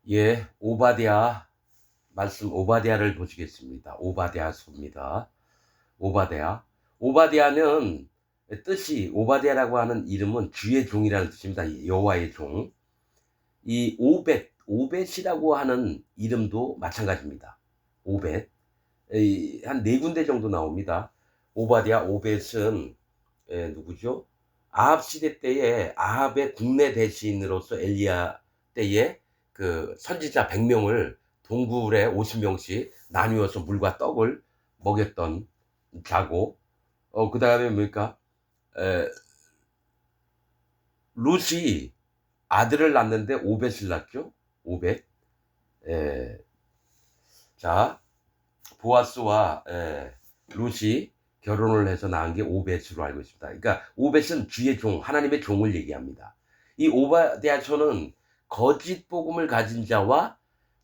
예, 오바댜 말씀 오바댜를 보시겠습니다. 오바댜서입니다. 오바댜. 오바댜는 뜻이 오바댜라고 하는 이름은 주의 종이라는 뜻입니다. 여호와의 종. 이 오벳이라고 하는 이름도 마찬가지입니다. 오벳. 한 네 군데 정도 나옵니다. 오바댜, 오벳은 누구죠? 아합 시대 때에 아합의 국내 대신으로서 엘리야 때에 그 선지자 100명을 동굴에 50명씩 나누어서 물과 떡을 먹였던 자고, 그 다음에 뭡니까? 에, 룻이 아들을 낳는데 오벳을 낳죠. 오벳. 에, 자, 보아스와 룻이 결혼을 해서 낳은 게 오벳으로 알고 있습니다. 그러니까 오벳은 주의 종, 하나님의 종을 얘기합니다. 이 오바댜서는 거짓 복음을 가진 자와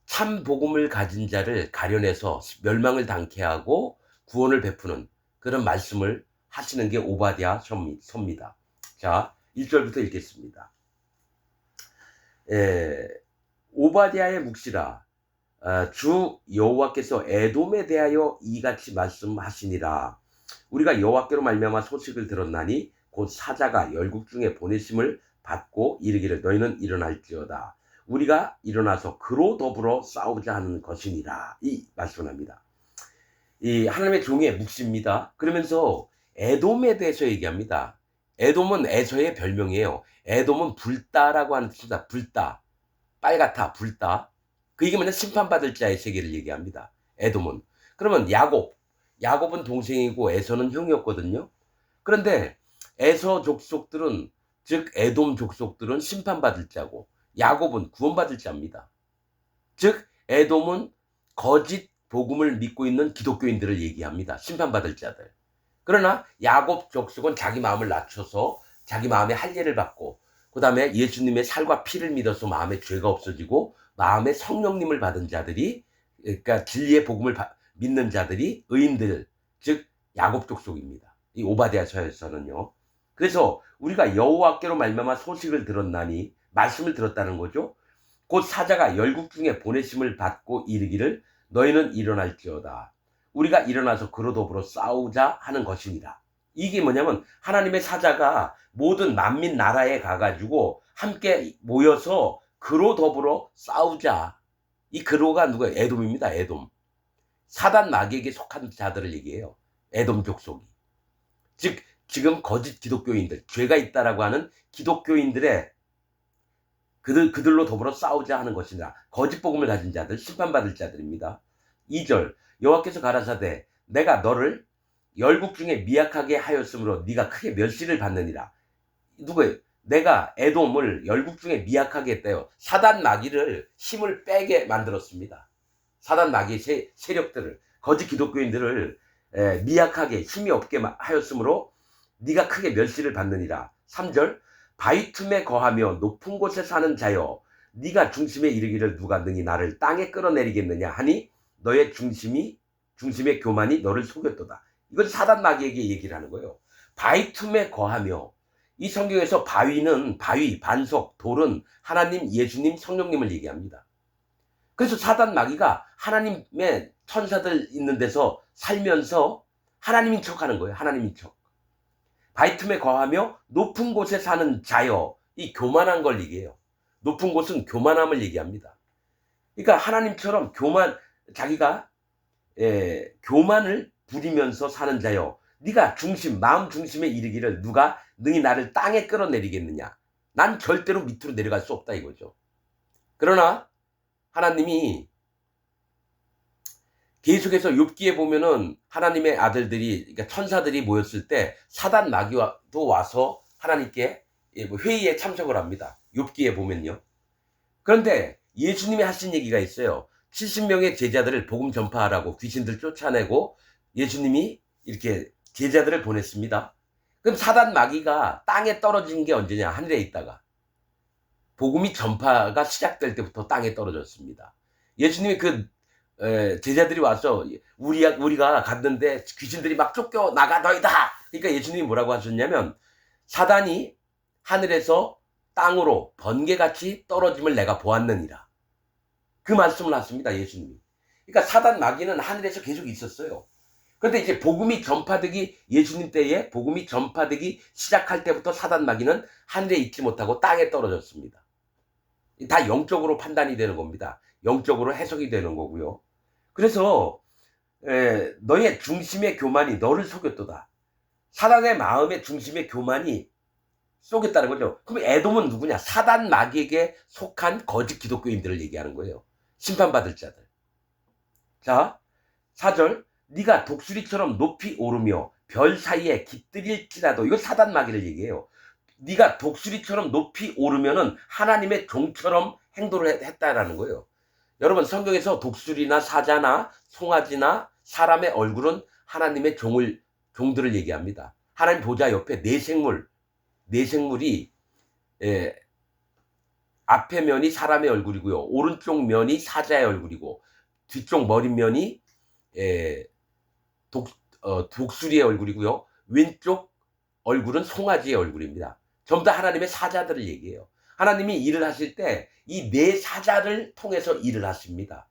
참 복음을 가진 자를 가려내서 멸망을 당케 하고 구원을 베푸는 그런 말씀을 하시는 게 오바댜서입니다. 자, 1절부터 읽겠습니다. 오바댜의 묵시라. 주 여호와께서 에돔에 대하여 이같이 말씀하시니라. 우리가 여호와께로 말미암아 소식을 들었나니 곧 사자가 열국 중에 보내심을 받고 이르기를 너희는 일어날지어다. 우리가 일어나서 그로 더불어 싸우자 하는 것이니라. 이 말씀을 합니다. 이 하나님의 종의 묵시입니다. 그러면서 에돔에 대해서 얘기합니다. 에돔은 에서의 별명이에요. 에돔은 불다라고 하는 뜻입니다. 불다, 빨갛다, 불다. 그 얘기 뭐냐? 심판받을 자의 세계를 얘기합니다. 에돔은. 그러면 야곱은 동생이고 에서는 형이었거든요. 그런데 에서 족속들은, 즉 에돔 족속들은 심판받을 자고 야곱은 구원받을 자입니다. 즉 에돔은 거짓 복음을 믿고 있는 기독교인들을 얘기합니다. 심판받을 자들. 그러나 야곱 족속은 자기 마음을 낮춰서 자기 마음에 할례를 받고 그 다음에 예수님의 살과 피를 믿어서 마음에 죄가 없어지고 마음에 성령님을 받은 자들이, 그러니까 진리의 복음을 믿는 자들이 의인들, 즉 야곱 족속입니다. 이 오바댜서에서는요. 그래서 우리가 여호와께로 말미암아 소식을 들었나니, 말씀을 들었다는 거죠. 곧 사자가 열국 중에 보내심을 받고 이르기를 너희는 일어날지어다. 우리가 일어나서 그로 더불어 싸우자 하는 것이니라. 이게 뭐냐면 하나님의 사자가 모든 만민 나라에 가가지고 함께 모여서 그로 더불어 싸우자. 이 그로가 누구예요? 에돔입니다. 에돔. 사단 마귀에게 속한 자들을 얘기해요. 에돔 족속이. 즉 지금 거짓 기독교인들, 죄가 있다라고 하는 기독교인들의 그들로 더불어 싸우자 하는 것이라. 거짓 복음을 가진 자들, 심판받을 자들입니다. 2절 여호와께서 가라사대 내가 너를 열국 중에 미약하게 하였으므로 네가 크게 멸시를 받느니라. 누구예요? 내가 에돔을 열국 중에 미약하게 했대요. 사단 마귀를 힘을 빼게 만들었습니다. 사단 마귀의 세력들을, 거짓 기독교인들을 미약하게 힘이 없게 하였으므로 네가 크게 멸시를 받느니라. 3절 바위 틈에 거하며 높은 곳에 사는 자여 네가 중심에 이르기를 누가 능히 나를 땅에 끌어내리겠느냐 하니 너의 중심의 교만이 너를 속였도다. 이건 사단 마귀에게 얘기를 하는 거예요. 바위 틈에 거하며, 이 성경에서 바위는 바위, 반석, 돌은 하나님, 예수님, 성령님을 얘기합니다. 그래서 사단 마귀가 하나님의 천사들 있는 데서 살면서 하나님인 척하는 거예요. 하나님인 척. 바위 틈에 거하며 높은 곳에 사는 자여, 이 교만한 걸 얘기해요. 높은 곳은 교만함을 얘기합니다. 그러니까 하나님처럼 자기가 교만을 부리면서 사는 자여 네가 마음 중심에 이르기를 누가 능히 나를 땅에 끌어내리겠느냐. 난 절대로 밑으로 내려갈 수 없다 이거죠. 그러나 하나님이 계속해서 욥기에 보면은 하나님의 아들들이, 그러니까 천사들이 모였을 때 사단 마귀도 와서 하나님께 회의에 참석을 합니다. 욥기에 보면요. 그런데 예수님이 하신 얘기가 있어요. 70명의 제자들을 복음 전파하라고 귀신들 쫓아내고 예수님이 이렇게 제자들을 보냈습니다. 그럼 사단 마귀가 땅에 떨어진 게 언제냐? 하늘에 있다가. 복음이 전파가 시작될 때부터 땅에 떨어졌습니다. 예수님이 제자들이 와서 우리가 갔는데 귀신들이 막 쫓겨 나가 너희다. 그러니까 예수님이 뭐라고 하셨냐면 사단이 하늘에서 땅으로 번개같이 떨어짐을 내가 보았느니라. 그 말씀을 하십니다, 예수님이. 그러니까 사단 마귀는 하늘에서 계속 있었어요. 그런데 이제 복음이 전파되기, 예수님 때에 복음이 전파되기 시작할 때부터 사단 마귀는 하늘에 있지 못하고 땅에 떨어졌습니다. 다 영적으로 판단이 되는 겁니다. 영적으로 해석이 되는 거고요. 그래서 너의 중심의 교만이 너를 속였도다. 사단의 마음의 중심의 교만이 속였다는 거죠. 그럼 에돔은 누구냐? 사단 마귀에게 속한 거짓 기독교인들을 얘기하는 거예요. 심판받을 자들. 자, 4절. 네가 독수리처럼 높이 오르며 별 사이에 깃들일지라도, 이거 사단 마귀를 얘기해요. 네가 독수리처럼 높이 오르면은 하나님의 종처럼 행동을 했다라는 거예요. 여러분, 성경에서 독수리나 사자나 송아지나 사람의 얼굴은 하나님의 종들을 얘기합니다. 하나님 보좌 옆에 네 생물이 앞에 면이 사람의 얼굴이고요. 오른쪽 면이 사자의 얼굴이고 뒤쪽 머리면이 독수리의 얼굴이고요. 왼쪽 얼굴은 송아지의 얼굴입니다. 전부 다 하나님의 사자들을 얘기해요. 하나님이 일을 하실 때 이 네 사자를 통해서 일을 하십니다.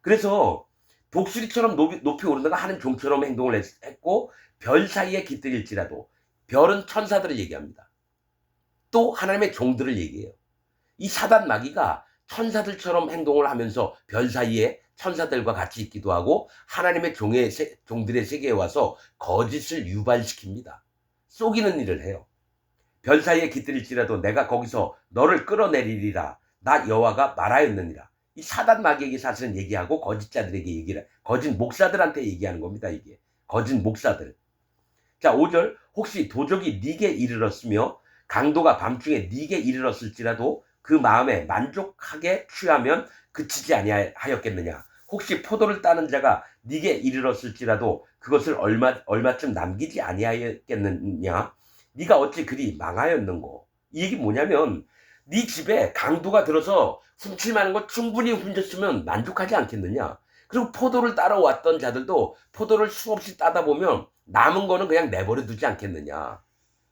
그래서 독수리처럼 높이 오른다가 하는 종처럼 행동을 했고, 별 사이에 깃들일지라도, 별은 천사들을 얘기합니다. 또 하나님의 종들을 얘기해요. 이 사단 마귀가 천사들처럼 행동을 하면서 별 사이에 천사들과 같이 있기도 하고 하나님의 종들의 세계에 와서 거짓을 유발시킵니다. 속이는 일을 해요. 별 사이에 깃들일지라도 내가 거기서 너를 끌어내리리라. 나 여호와가 말하였느니라. 이 사단 마귀에게 사실은 얘기하고 거짓자들에게 얘기를, 거짓 목사들한테 얘기하는 겁니다. 이게 거짓 목사들. 자, 5절. 혹시 도적이 네게 이르렀으며 강도가 밤중에 네게 이르렀을지라도 그 마음에 만족하게 취하면 그치지 아니하였겠느냐. 혹시 포도를 따는 자가 네게 이르렀을지라도 그것을 얼마쯤 남기지 아니하였겠느냐. 네가 어찌 그리 망하였는고. 이 얘기 뭐냐면, 네 집에 강도가 들어서 훔칠 만한 거 충분히 훔쳤으면 만족하지 않겠느냐. 그리고 포도를 따라왔던 자들도 포도를 수없이 따다 보면 남은 거는 그냥 내버려 두지 않겠느냐.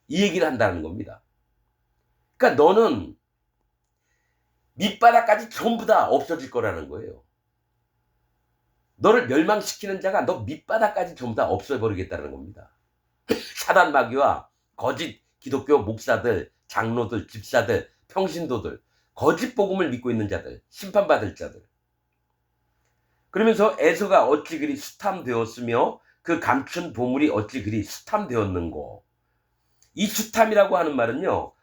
이 얘기를 한다는 겁니다. 그러니까 너는 밑바닥까지 전부 다 없어질 거라는 거예요. 너를 멸망시키는 자가 너 밑바닥까지 전부 다 없애버리겠다는 겁니다. 사단 마귀와 거짓 기독교 목사들, 장로들, 집사들, 평신도들, 거짓 복음을 믿고 있는 자들, 심판받을 자들. 그러면서 에서가 어찌 그리 수탐되었으며 그 감춘 보물이 어찌 그리 수탐되었는고. 이 수탐이라고 하는 말은요,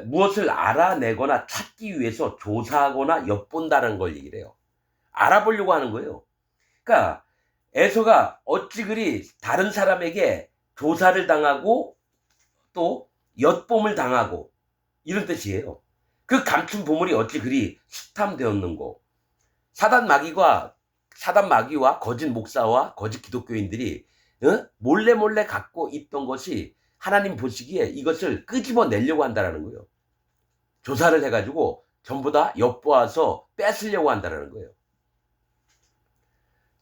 무엇을 알아내거나 찾기 위해서 조사하거나 엿본다는 걸 얘기를 해요. 알아보려고 하는 거예요. 그러니까 에서가 어찌 그리 다른 사람에게 조사를 당하고 또 엿봄을 당하고, 이런 뜻이에요. 그 감춘 보물이 어찌 그리 수탐되었는고. 사단 마귀와 거짓 목사와 거짓 기독교인들이 몰래 갖고 있던 것이 하나님 보시기에 이것을 끄집어내려고 한다는 거예요. 조사를 해가지고 전부 다 엿보아서 뺏으려고 한다는 거예요.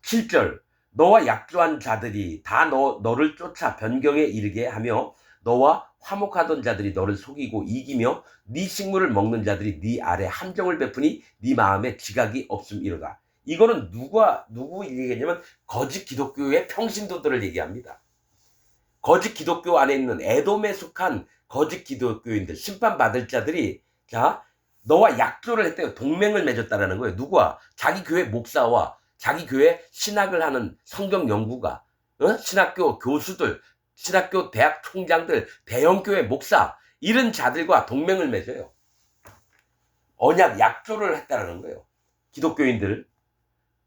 7절. 너와 약조한 자들이 다 너를 쫓아 변경에 이르게 하며 너와 화목하던 자들이 너를 속이고 이기며 네 식물을 먹는 자들이 네 아래 함정을 베푸니 네 마음에 지각이 없음이로다. 이거는 누구 얘기했냐면 거짓 기독교의 평신도들을 얘기합니다. 거짓 기독교 안에 있는 에돔에 속한 거짓 기독교인들, 심판받을 자들이, 자, 너와 약조를 했대요. 동맹을 맺었다라는 거예요. 누구와? 자기 교회 목사와 자기 교회 신학을 하는 성경 연구가, 신학교 교수들, 신학교 대학 총장들, 대형교회 목사, 이런 자들과 동맹을 맺어요. 언약 약조를 했다라는 거예요. 기독교인들,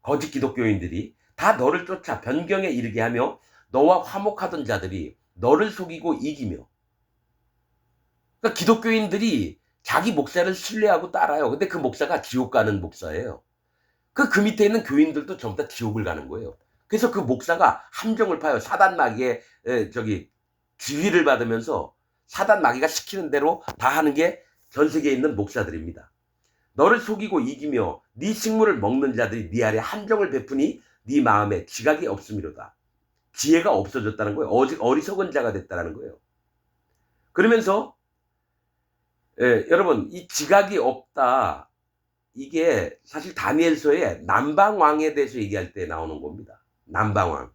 거짓 기독교인들이 다 너를 쫓아 변경에 이르게 하며 너와 화목하던 자들이 너를 속이고 이기며. 그러니까 기독교인들이 자기 목사를 신뢰하고 따라요. 근데 그 목사가 지옥 가는 목사예요. 그 밑에 있는 교인들도 전부 다 지옥을 가는 거예요. 그래서 그 목사가 함정을 파요. 사단 마귀의 지휘를 받으면서 사단 마귀가 시키는 대로 다 하는 게 전 세계에 있는 목사들입니다. 너를 속이고 이기며 네 식물을 먹는 자들이 네 아래 함정을 베푸니 네 마음에 지각이 없음이로다. 지혜가 없어졌다는 거예요. 어리석은 자가 됐다는 거예요. 그러면서 여러분, 이 지각이 없다, 이게 사실 다니엘서의 남방왕에 대해서 얘기할 때 나오는 겁니다. 남방왕.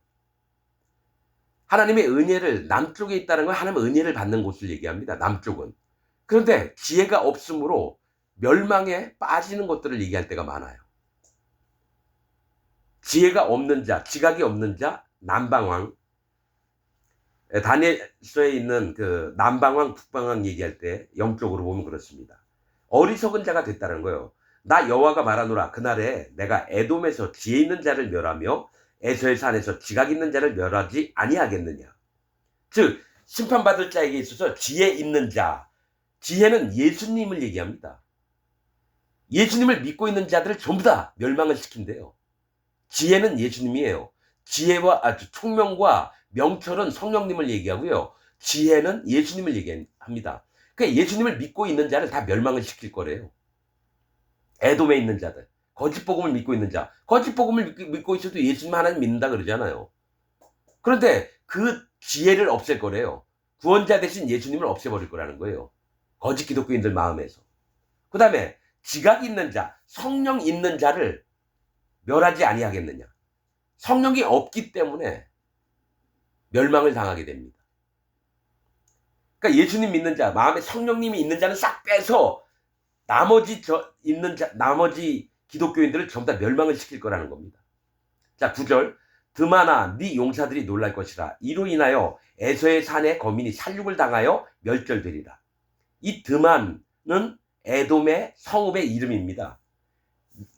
하나님의 은혜를 남쪽에 있다는 건 하나님의 은혜를 받는 곳을 얘기합니다. 남쪽은. 그런데 지혜가 없으므로 멸망에 빠지는 것들을 얘기할 때가 많아요. 지혜가 없는 자, 지각이 없는 자, 남방왕. 다니엘서에 있는 그 남방왕, 북방왕 얘기할 때 영적으로 보면 그렇습니다. 어리석은 자가 됐다는 거예요. 나 여호와가 말하노라. 그날에 내가 에돔에서 지혜 있는 자를 멸하며 에서의 산에서 지각 있는 자를 멸하지 아니하겠느냐. 즉 심판받을 자에게 있어서 지혜 있는 자, 지혜는 예수님을 얘기합니다. 예수님을 믿고 있는 자들을 전부 다 멸망을 시킨대요. 지혜는 예수님이에요. 총명과 명철은 성령님을 얘기하고요. 지혜는 예수님을 얘기합니다. 그러니까 예수님을 믿고 있는 자를 다 멸망을 시킬 거래요. 에돔에 있는 자들, 거짓 복음을 믿고 있는 자, 거짓 복음을 믿고 있어도 예수님 하나님 믿는다 그러잖아요. 그런데 그 지혜를 없앨 거래요. 구원자 대신 예수님을 없애버릴 거라는 거예요. 거짓 기독교인들 마음에서. 그 다음에 지각 있는 자, 성령 있는 자를 멸하지 아니하겠느냐. 성령이 없기 때문에 멸망을 당하게 됩니다. 그러니까 예수님 믿는 자, 마음에 성령님이 있는 자는 싹 빼서 나머지 기독교인들을 전부 다 멸망을 시킬 거라는 겁니다. 자, 9절. 드마나 네 용사들이 놀랄 것이라. 이로 인하여 에서의 산의 거민이 살육을 당하여 멸절되리라. 이 드만은 에돔의 성읍의 이름입니다.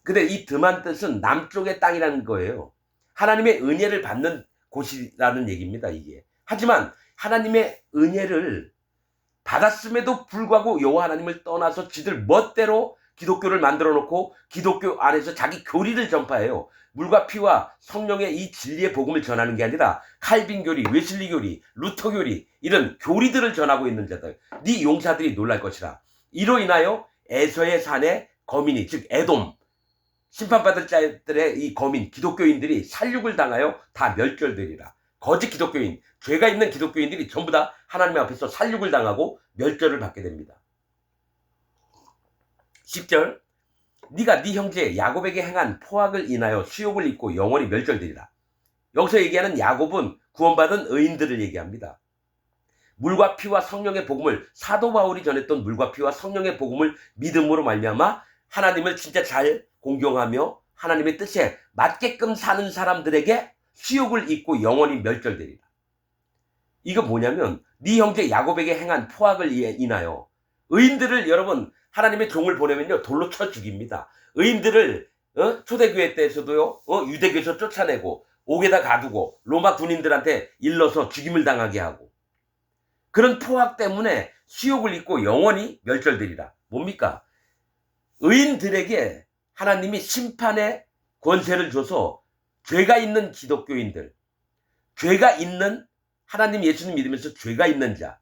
근데 이 드만 뜻은 남쪽의 땅이라는 거예요. 하나님의 은혜를 받는 곳이라는 얘기입니다, 이게. 하지만 하나님의 은혜를 받았음에도 불구하고 여호와 하나님을 떠나서 지들 멋대로 기독교를 만들어 놓고 기독교 안에서 자기 교리를 전파해요. 물과 피와 성령의 이 진리의 복음을 전하는 게 아니라 칼빈 교리, 웨슬리 교리, 루터 교리 이런 교리들을 전하고 있는 자들, 네 용사들이 놀랄 것이라. 이로 인하여 에서의 산의 거민이, 즉 에돔, 심판받을 자들의 이 거민, 기독교인들이 살육을 당하여 다 멸절되리라. 거짓 기독교인, 죄가 있는 기독교인들이 전부 다 하나님 앞에서 살육을 당하고 멸절을 받게 됩니다. 10절. 네가 네 형제 야곱에게 행한 포악을 인하여 수욕을 입고 영원히 멸절되리라. 여기서 얘기하는 야곱은 구원받은 의인들을 얘기합니다. 물과 피와 성령의 복음을, 사도 바울이 전했던 물과 피와 성령의 복음을 믿음으로 말미암아 하나님을 진짜 잘 공경하며 하나님의 뜻에 맞게끔 사는 사람들에게 수욕을 입고 영원히 멸절되리라. 이거 뭐냐면 네 형제 야곱에게 행한 포악을 인하여 의인들을, 여러분 하나님의 종을 보내면요 돌로 쳐 죽입니다. 의인들을 초대교회 때에서도요 유대교에서 쫓아내고 옥에다 가두고 로마 군인들한테 일러서 죽임을 당하게 하고, 그런 포악 때문에 수욕을 입고 영원히 멸절되리라. 뭡니까? 의인들에게 하나님이 심판의 권세를 줘서 죄가 있는 기독교인들, 죄가 있는, 하나님 예수님 믿으면서 죄가 있는 자,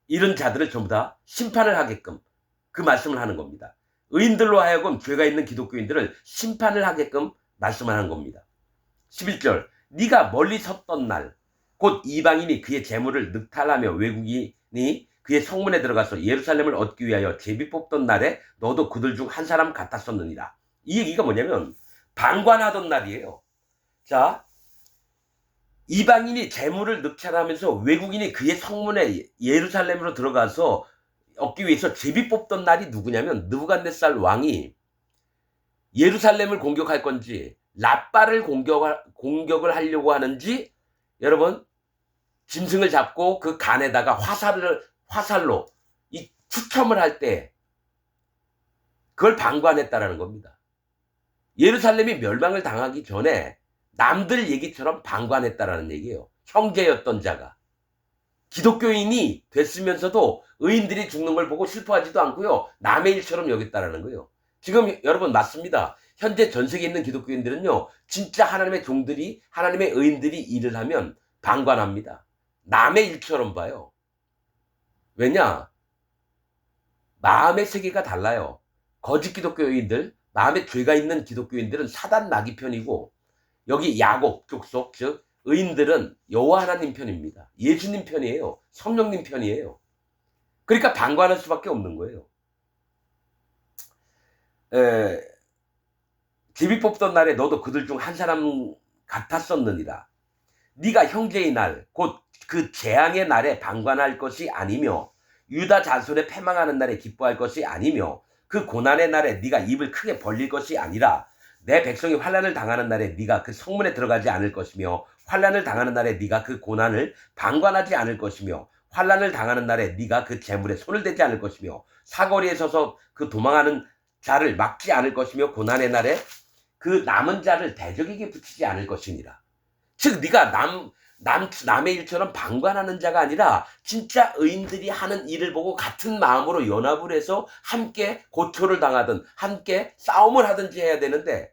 이런 자들을 전부 다 심판을 하게끔 그 말씀을 하는 겁니다. 의인들로 하여금 죄가 있는 기독교인들을 심판을 하게끔 말씀을 하는 겁니다. 11절. 네가 멀리 섰던 날 곧 이방인이 그의 재물을 늑탈하며 외국인이 그의 성문에 들어가서 예루살렘을 얻기 위하여 제비 뽑던 날에 너도 그들 중 한 사람 같았었느니라. 이 얘기가 뭐냐면 방관하던 날이에요. 자, 이방인이 재물을 늑탈하면서 외국인이 그의 성문에 예루살렘으로 들어가서 얻기 위해서 제비 뽑던 날이 누구냐면 느부갓네살 왕이 예루살렘을 공격할 건지 라빠를 공격을 하려고 하는지, 여러분 짐승을 잡고 그 간에다가 화살로 이 추첨을 할 때 그걸 방관했다라는 겁니다. 예루살렘이 멸망을 당하기 전에 남들 얘기처럼 방관했다라는 얘기예요. 형제였던 자가 기독교인이 됐으면서도 의인들이 죽는 걸 보고 슬퍼하지도 않고요, 남의 일처럼 여겼다라는 거예요. 지금 여러분 맞습니다. 현재 전 세계에 있는 기독교인들은요 진짜 하나님의 종들이, 하나님의 의인들이 일을 하면 방관합니다. 남의 일처럼 봐요. 왜냐? 마음의 세계가 달라요. 거짓 기독교인들, 마음에 죄가 있는 기독교인들은 사단 마귀 편이고, 여기 야곱 족속, 즉 의인들은 여호와 하나님 편입니다. 예수님 편이에요. 성령님 편이에요. 그러니까 방관할 수밖에 없는 거예요. 에, 제비 뽑던 날에 너도 그들 중 한 사람 같았었느니라. 네가 형제의 날 곧 그 재앙의 날에 방관할 것이 아니며 유다 자손의 패망하는 날에 기뻐할 것이 아니며 그 고난의 날에 네가 입을 크게 벌릴 것이 아니라 내 백성이 환난을 당하는 날에 네가 그 성문에 들어가지 않을 것이며 환난을 당하는 날에 네가 그 고난을 방관하지 않을 것이며 환난을 당하는 날에 네가 그 재물에 손을 대지 않을 것이며 사거리에 서서 그 도망하는 자를 막지 않을 것이며 고난의 날에 그 남은 자를 대적에게 붙이지 않을 것이니라. 즉 네가 남의 일처럼 방관하는 자가 아니라 진짜 의인들이 하는 일을 보고 같은 마음으로 연합을 해서 함께 고초를 당하든 함께 싸움을 하든지 해야 되는데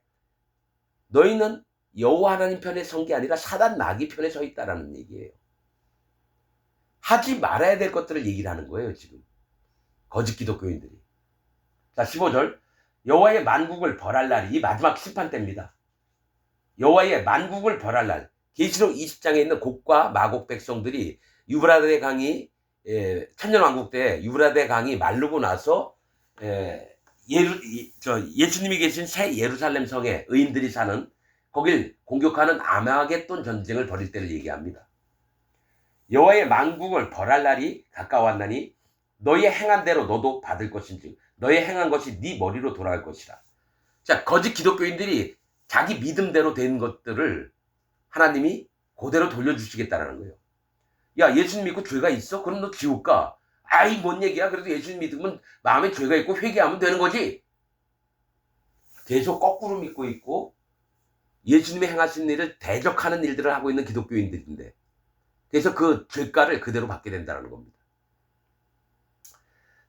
너희는 여호와 하나님 편에 선 게 아니라 사단 마귀 편에 서 있다라는 얘기예요. 하지 말아야 될 것들을 얘기를 하는 거예요. 지금 거짓 기독교인들이. 자 15절 여호와의 만국을 벌할 날이 이 마지막 심판 때입니다. 여호와의 만국을 벌할 날. 계시록 20장에 있는 곡과 마곡 백성들이 유브라데 강이 천년왕국 때 유브라데 강이 마르고 나서 예수님이 계신 새 예루살렘 성에 의인들이 사는 거길 공격하는 아마겟돈 전쟁을 벌일 때를 얘기합니다. 여호와의 만국을 벌할 날이 가까웠나니 너희의 행한 대로 너도 받을 것인지 너의 행한 것이 네 머리로 돌아갈 것이라. 자, 거짓 기독교인들이 자기 믿음대로 된 것들을 하나님이 그대로 돌려주시겠다라는 거예요. 야, 예수님 믿고 죄가 있어? 그럼 너 지옥 가. 아이, 뭔 얘기야? 그래도 예수님 믿으면 마음에 죄가 있고 회개하면 되는 거지. 계속 거꾸로 믿고 있고 예수님이 행하신 일을 대적하는 일들을 하고 있는 기독교인들인데 그래서 그 죄가를 그대로 받게 된다는 겁니다.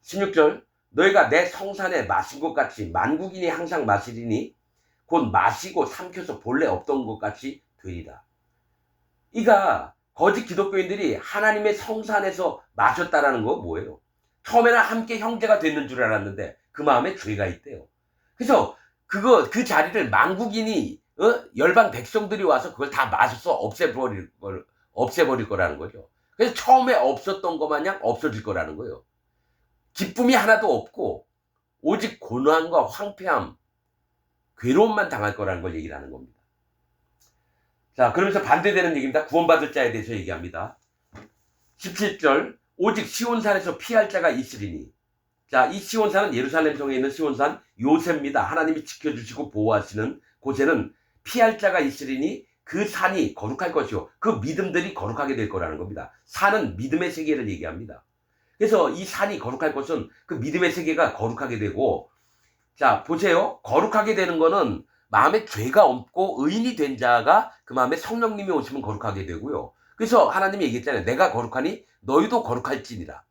16절 너희가 내 성산에 마신 것 같이 만국인이 항상 마시리니 곧 마시고 삼켜서 본래 없던 것 같이 되리라. 이가 거짓 기독교인들이 하나님의 성산에서 마셨다라는 거 뭐예요? 처음에는 함께 형제가 됐는 줄 알았는데 그 마음에 죄가 있대요. 그래서 그 자리를 만국인이 열방 백성들이 와서 그걸 다 마셔서 없애버릴 거라는 거죠. 그래서 처음에 없었던 것 마냥 없어질 거라는 거예요. 기쁨이 하나도 없고 오직 고난과 황폐함, 괴로움만 당할 거라는 걸 얘기를 하는 겁니다. 자, 그러면서 반대되는 얘기입니다. 구원받을 자에 대해서 얘기합니다. 17절 오직 시온산에서 피할 자가 있으리니. 자, 이 시온산은 예루살렘 성에 있는 시온산 요새입니다. 하나님이 지켜주시고 보호하시는 곳에는 피할 자가 있으리니 그 산이 거룩할 것이요 그 믿음들이 거룩하게 될 거라는 겁니다. 산은 믿음의 세계를 얘기합니다. 그래서 이 산이 거룩할 것은 그 믿음의 세계가 거룩하게 되고, 자 보세요. 거룩하게 되는 거는 마음에 죄가 없고 의인이 된 자가 그 마음에 성령님이 오시면 거룩하게 되고요. 그래서 하나님이 얘기했잖아요. 내가 거룩하니 너희도 거룩할지니라.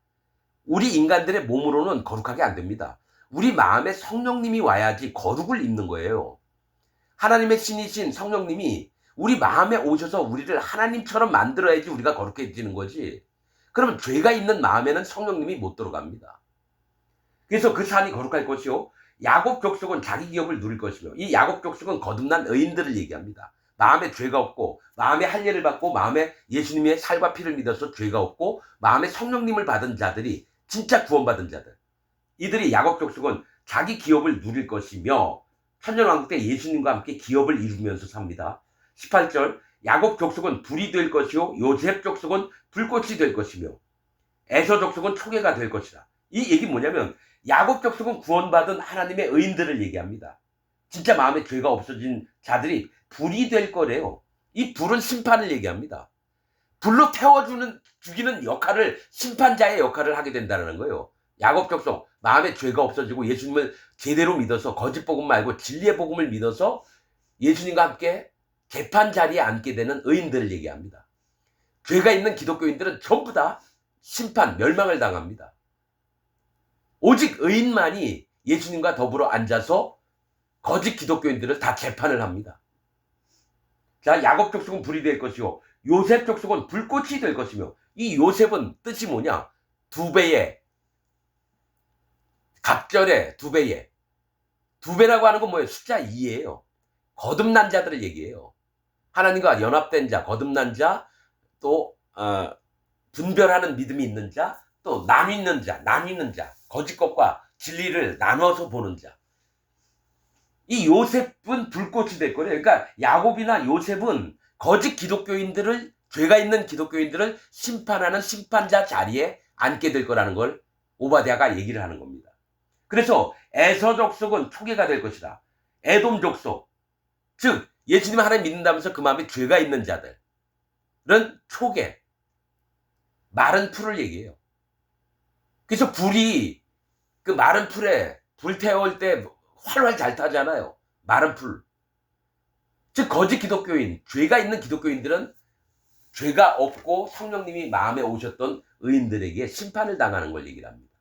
우리 인간들의 몸으로는 거룩하게 안 됩니다. 우리 마음에 성령님이 와야지 거룩을 입는 거예요. 하나님의 신이신 성령님이 우리 마음에 오셔서 우리를 하나님처럼 만들어야지 우리가 거룩해지는 거지. 그러면 죄가 있는 마음에는 성령님이 못 들어갑니다. 그래서 그 산이 거룩할 것이요 야곱 족속은 자기 기업을 누릴 것이며, 이 야곱 족속은 거듭난 의인들을 얘기합니다. 마음에 죄가 없고 마음에 할례를 받고 마음에 예수님의 살과 피를 믿어서 죄가 없고 마음에 성령님을 받은 자들이 진짜 구원받은 자들, 이들이 야곱 족속은 자기 기업을 누릴 것이며 천년왕국 때 예수님과 함께 기업을 이루면서 삽니다. 18절 야곱 족속은 불이 될 것이요 요셉 족속은 불꽃이 될 것이며 에서 족속은 초계가 될 것이다. 이 얘기 뭐냐면 야곱 족속은 구원받은 하나님의 의인들을 얘기합니다. 진짜 마음에 죄가 없어진 자들이 불이 될 거래요. 이 불은 심판을 얘기합니다. 불로 죽이는 역할을, 심판자의 역할을 하게 된다는 거예요. 야곱 족속 마음에 죄가 없어지고 예수님을 제대로 믿어서 거짓 복음 말고 진리의 복음을 믿어서 예수님과 함께 재판 자리에 앉게 되는 의인들을 얘기합니다. 죄가 있는 기독교인들은 전부 다 심판, 멸망을 당합니다. 오직 의인만이 예수님과 더불어 앉아서 거짓 기독교인들을 다 재판을 합니다. 자, 야곱 족속은 불이 될 것이요 요셉 족속은 불꽃이 될 것이며, 이 요셉은 뜻이 뭐냐? 두 배의, 갑절의 두 배의, 두 배라고 하는 건 뭐예요? 숫자 2예요. 거듭난 자들을 얘기해요. 하나님과 연합된 자, 거듭난 자, 또 분별하는 믿음이 있는 자, 또 나뉘는 자, 거짓 것과 진리를 나눠서 보는 자. 이 요셉은 불꽃이 될 거래요. 그러니까 야곱이나 요셉은 거짓 기독교인들을, 죄가 있는 기독교인들을 심판하는 심판자 자리에 앉게 될 거라는 걸 오바댜가 얘기를 하는 겁니다. 그래서 에서 족속은 초계가 될 것이다. 에돔 족속, 즉 예수님 하나님 믿는다면서 그 마음에 죄가 있는 자들은 초계, 마른 풀을 얘기해요. 그래서 불이 그 마른 풀에 불 태울 때 활활 잘 타잖아요. 마른 풀. 즉 거짓 기독교인, 죄가 있는 기독교인들은 죄가 없고 성령님이 마음에 오셨던 의인들에게 심판을 당하는 걸 얘기를 합니다.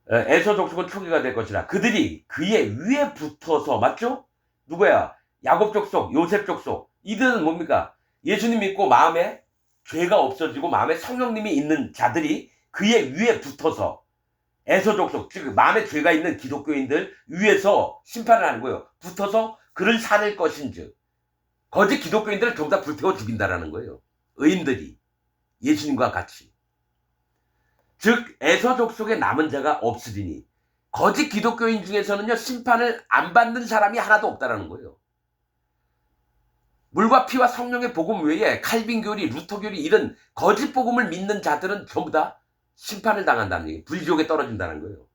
에서 족속은 초기가 될 것이라. 그들이 그의 위에 붙어서, 맞죠? 누구야? 야곱 족속, 요셉 족속. 이들은 뭡니까? 예수님 믿고 마음에 죄가 없어지고 마음에 성령님이 있는 자들이 그의 위에 붙어서, 에서 족속, 즉 마음에 죄가 있는 기독교인들 위에서 심판을 하는 거예요. 붙어서 그를 살릴 것인즉, 거짓 기독교인들을 전부 다 불태워 죽인다라는 거예요. 의인들이 예수님과 같이. 즉 에서 족속에 남은 자가 없으리니, 거짓 기독교인 중에서는요 심판을 안 받는 사람이 하나도 없다라는 거예요. 물과 피와 성령의 복음 외에 칼빈교리, 루터교리 이런 거짓 복음을 믿는 자들은 전부 다 심판을 당한다는 얘기예요. 불지옥에 떨어진다는 거예요.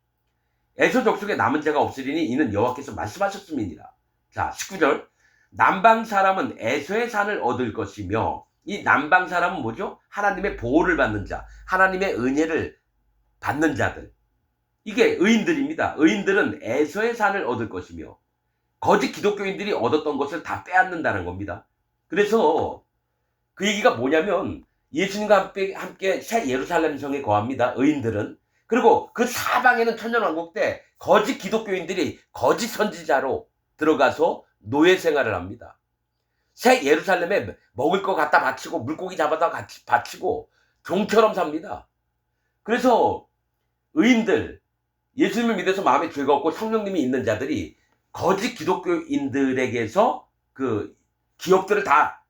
에서 족속에 남은 자가 없으리니 이는 여호와께서 말씀하셨음이니라. 자 19절, 남방 사람은 에서의 산을 얻을 것이며, 이 남방 사람은 뭐죠? 하나님의 보호를 받는 자, 하나님의 은혜를 받는 자들, 이게 의인들입니다. 의인들은 에서의 산을 얻을 것이며, 거짓 기독교인들이 얻었던 것을 다 빼앗는다는 겁니다. 그래서 그 얘기가 뭐냐면 예수님과 함께 새 예루살렘 성에 거합니다. 의인들은. 그리고 그 사방에는 천년왕국 때 거짓 기독교인들이 거짓 선지자로 들어가서 노예 생활을 합니다. 새 예루살렘에 먹을 거 갖다 바치고 물고기 잡아다 같이 바치고 종처럼 삽니다. 그래서 의인들, 예수님을 믿어서 마음에 죄가 없고 성령님이 있는 자들이 거짓 기독교인들에게서 그 기업들을 다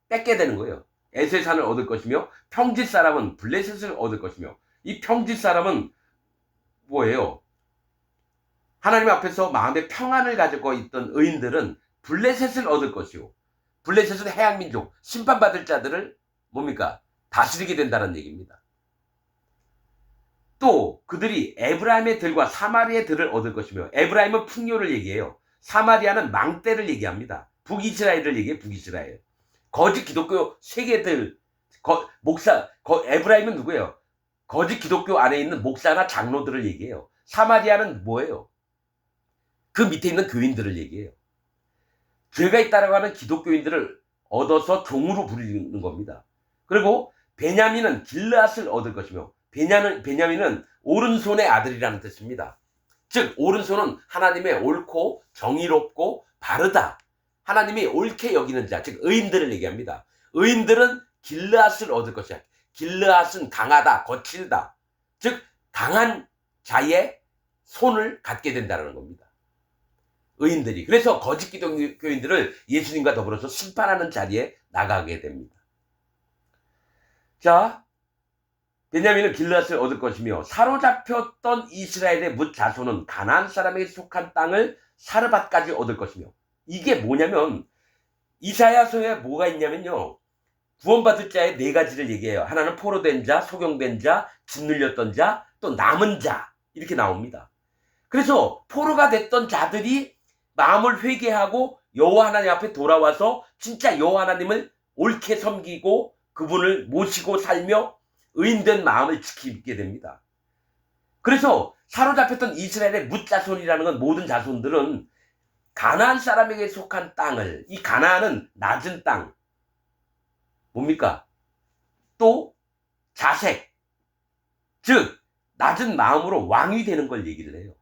뺏게 되는 거예요. 에서의 산을 얻을 것이며, 평지 사람은 블레셋을 얻을 것이며, 이 평지 사람은 뭐예요? 하나님 앞에서 마음의 평안을 가지고 있던 의인들은 블레셋을 얻을 것이요, 블레셋은 해양민족, 심판받을 자들을 뭡니까? 다스리게 된다는 얘기입니다. 또 그들이 에브라임의 들과 사마리아의 들을 얻을 것이며, 에브라임은 풍요를 얘기해요. 사마리아는 망대를 얘기합니다. 북이스라엘을 얘기해요. 북이스라엘. 거짓 기독교 세계들, 에브라임은 누구예요? 거짓 기독교 안에 있는 목사나 장로들을 얘기해요. 사마리아는 뭐예요? 그 밑에 있는 교인들을 얘기해요. 죄가 있다라고 하는 기독교인들을 얻어서 종으로 부리는 겁니다. 그리고 베냐민은 길르앗을 얻을 것이며, 베냐민은 오른손의 아들이라는 뜻입니다. 즉 오른손은 하나님의 옳고 정의롭고 바르다, 하나님이 옳게 여기는 자, 즉 의인들을 얘기합니다. 의인들은 길르앗을 얻을 것이야. 길르앗은 강하다, 거칠다, 즉 강한 자의 손을 갖게 된다는 겁니다. 의인들이. 그래서 거짓 기독교인들을 예수님과 더불어서 심판하는 자리에 나가게 됩니다. 자, 베냐민은 길르앗을 얻을 것이며, 사로잡혔던 이스라엘의 뭇 자손은 가나안 사람에게 속한 땅을 사르밧까지 얻을 것이며, 이게 뭐냐면 이사야서에 뭐가 있냐면요, 구원받을 자의 네 가지를 얘기해요. 하나는 포로된 자, 소경된 자, 짓눌렸던 자, 또 남은 자, 이렇게 나옵니다. 그래서 포로가 됐던 자들이 마음을 회개하고 여호와 하나님 앞에 돌아와서 진짜 여호와 하나님을 옳게 섬기고 그분을 모시고 살며 의인된 마음을 지키게 됩니다. 그래서 사로잡혔던 이스라엘의 뭇 자손이라는 건, 모든 자손들은 가나안 사람에게 속한 땅을, 이 가나안은 낮은 땅, 뭡니까? 또 자색, 즉 낮은 마음으로 왕이 되는 걸 얘기를 해요.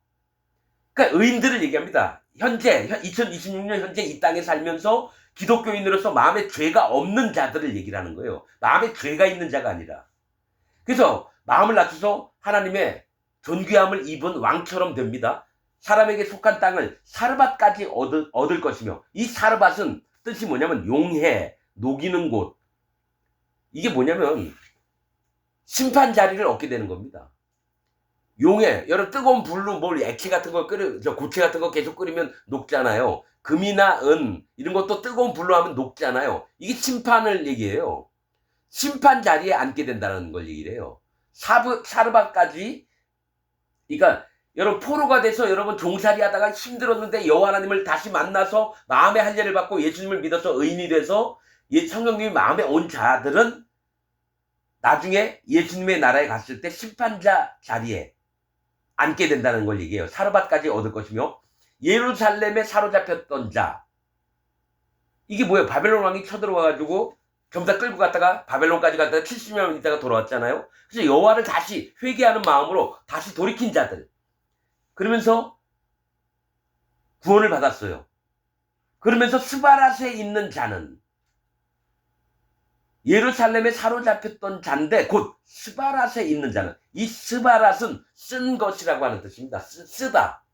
그러니까 의인들을 얘기합니다. 현재 2026년 현재 이 땅에 살면서 기독교인으로서 마음에 죄가 없는 자들을 얘기를 하는 거예요. 마음에 죄가 있는 자가 아니라. 그래서 마음을 낮춰서 하나님의 존귀함을 입은 왕처럼 됩니다. 사람에게 속한 땅을 사르밧까지 얻을 것이며, 이 사르밧은 뜻이 뭐냐면 용해, 녹이는 곳. 이게 뭐냐면 심판 자리를 얻게 되는 겁니다. 용해, 여러분 뜨거운 불로 뭘 액체 같은 거 고체 같은 거 계속 끓이면 녹잖아요. 금이나 은 이런 것도 뜨거운 불로 하면 녹잖아요. 이게 심판을 얘기해요. 심판 자리에 앉게 된다는 걸 얘기를 해요. 사르밧까지, 그러니까 여러분 포로가 돼서 여러분 종살이 하다가 힘들었는데 여호와 하나님을 다시 만나서 마음의 할례를 받고 예수님을 믿어서 의인이 돼서 성령님이 마음에 온 자들은 나중에 예수님의 나라에 갔을 때 심판자 자리에 앉게 된다는 걸 얘기해요. 사르밧까지 얻을 것이며 예루살렘에 사로잡혔던 자, 이게 뭐예요? 바벨론 왕이 쳐들어와가지고 전부 다 끌고 갔다가 바벨론까지 갔다가 70년 있다가 돌아왔잖아요. 그래서 여호와를 다시 회개하는 마음으로 다시 돌이킨 자들, 그러면서 구원을 받았어요. 그러면서 스바랏에 있는 자는, 예루살렘에 사로잡혔던 자인데 곧 스바랏에 있는 자는, 이 스바랏은 쓴 것이라고 하는 뜻입니다. 쓰다,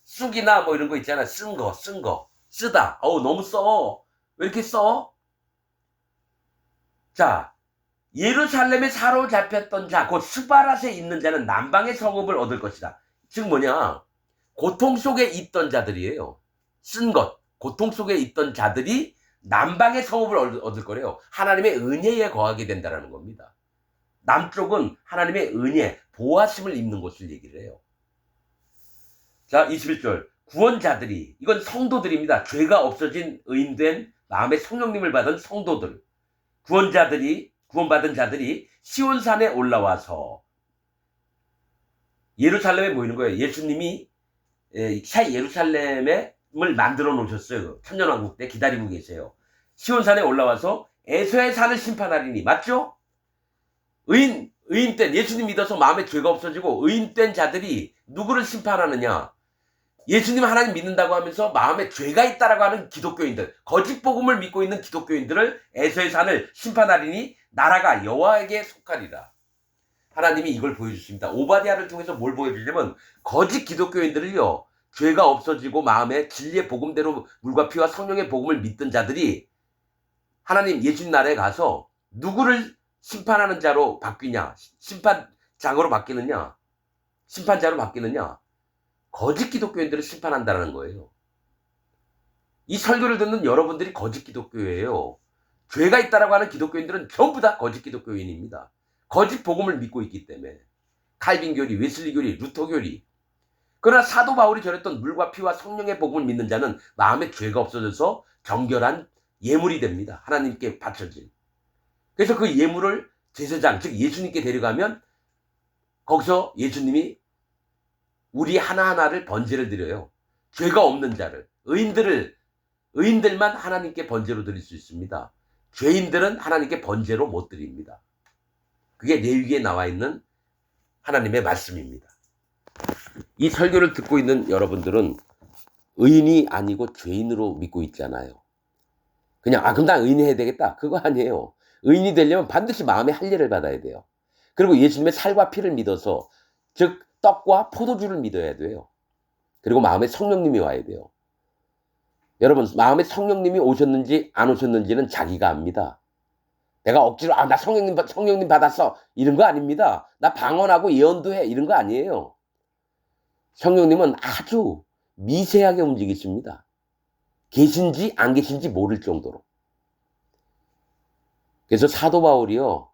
쑥이나 뭐 이런 거 있잖아요. 쓴 거, 쓰다. 너무 써. 왜 이렇게 써? 자, 예루살렘에 사로잡혔던 자, 곧 스바랏에 있는 자는 남방의 성읍을 얻을 것이다. 즉 뭐냐? 고통 속에 있던 자들이에요. 쓴 것, 고통 속에 있던 자들이 남방의 성읍을 얻을 거래요. 하나님의 은혜에 거하게 된다는 겁니다. 남쪽은 하나님의 은혜, 보호하심을 입는 곳을 얘기를 해요. 자, 21절. 구원자들이, 이건 성도들입니다. 죄가 없어진 의인된 마음의 성령님을 받은 성도들, 구원자들이, 구원받은 자들이 시온산에 올라와서 예루살렘에 모이는 거예요. 예수님이 새 예루살렘을 만들어 놓으셨어요. 천년왕국 때 기다리고 계세요. 시온산에 올라와서 에서의 산을 심판하리니, 맞죠? 의인된, 예수님 믿어서 마음에 죄가 없어지고 의인된 자들이 누구를 심판하느냐? 예수님 하나님 믿는다고 하면서 마음에 죄가 있다라고 하는 기독교인들, 거짓 복음을 믿고 있는 기독교인들을 에서의 산을 심판하리니 나라가 여호와에게 속하리라. 하나님이 이걸 보여주십니다. 오바댜를 통해서 뭘 보여주냐면, 거짓 기독교인들을요, 죄가 없어지고 마음에 진리의 복음대로 물과 피와 성령의 복음을 믿던 자들이 하나님 예수님 나라에 가서 누구를 심판하는 자로 바뀌냐? 심판장으로 바뀌느냐? 심판자로 바뀌느냐? 거짓 기독교인들을 심판한다는 거예요. 이 설교를 듣는 여러분들이 거짓 기독교예요. 죄가 있다라고 하는 기독교인들은 전부 다 거짓 기독교인입니다. 거짓 복음을 믿고 있기 때문에. 칼빈 교리, 웨슬리 교리, 루터 교리. 그러나 사도 바울이 전했던 물과 피와 성령의 복음을 믿는 자는 마음에 죄가 없어져서 정결한 예물이 됩니다. 하나님께 바쳐진. 그래서 그 예물을 제사장, 즉 예수님께 데려가면 거기서 예수님이 우리 하나하나를 번제를 드려요. 죄가 없는 자를, 의인들만 하나님께 번제로 드릴 수 있습니다. 죄인들은 하나님께 번제로 못 드립니다. 그게 레위기에 나와 있는 하나님의 말씀입니다. 이 설교를 듣고 있는 여러분들은 의인이 아니고 죄인으로 믿고 있잖아요. 그냥 그럼 나 의인이 해야 되겠다, 그거 아니에요. 의인이 되려면 반드시 마음의 할례를 받아야 돼요. 그리고 예수님의 살과 피를 믿어서, 즉 떡과 포도주를 믿어야 돼요. 그리고 마음에 성령님이 와야 돼요. 여러분, 마음에 성령님이 오셨는지 안 오셨는지는 자기가 압니다. 내가 억지로 나 성령님 받았어 이런 거 아닙니다. 나 방언하고 예언도 해 이런 거 아니에요. 성령님은 아주 미세하게 움직이십니다. 계신지 안 계신지 모를 정도로. 그래서 사도 바울이요,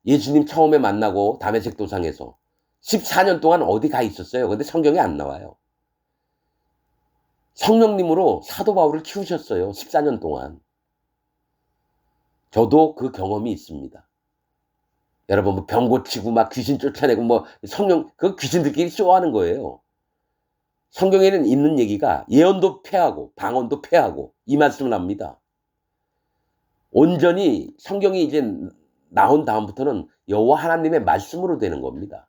예수님 처음에 만나고 다메섹 도상에서 14년 동안 어디 가 있었어요. 근데 성경에 안 나와요. 성령님으로 사도 바울을 키우셨어요. 14년 동안. 저도 그 경험이 있습니다. 여러분, 뭐 병 고치고 막 귀신 쫓아내고 뭐 그 귀신들끼리 쇼하는 거예요. 성경에는 있는 얘기가 예언도 패하고 방언도 패하고 이 말씀을 합니다. 온전히 성경이 이제 나온 다음부터는 여호와 하나님의 말씀으로 되는 겁니다.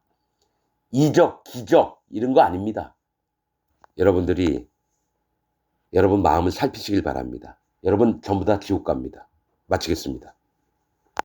이적, 기적 이런 거 아닙니다. 여러분들이 여러분 마음을 살피시길 바랍니다. 여러분 전부 다 지옥 갑니다. 마치겠습니다.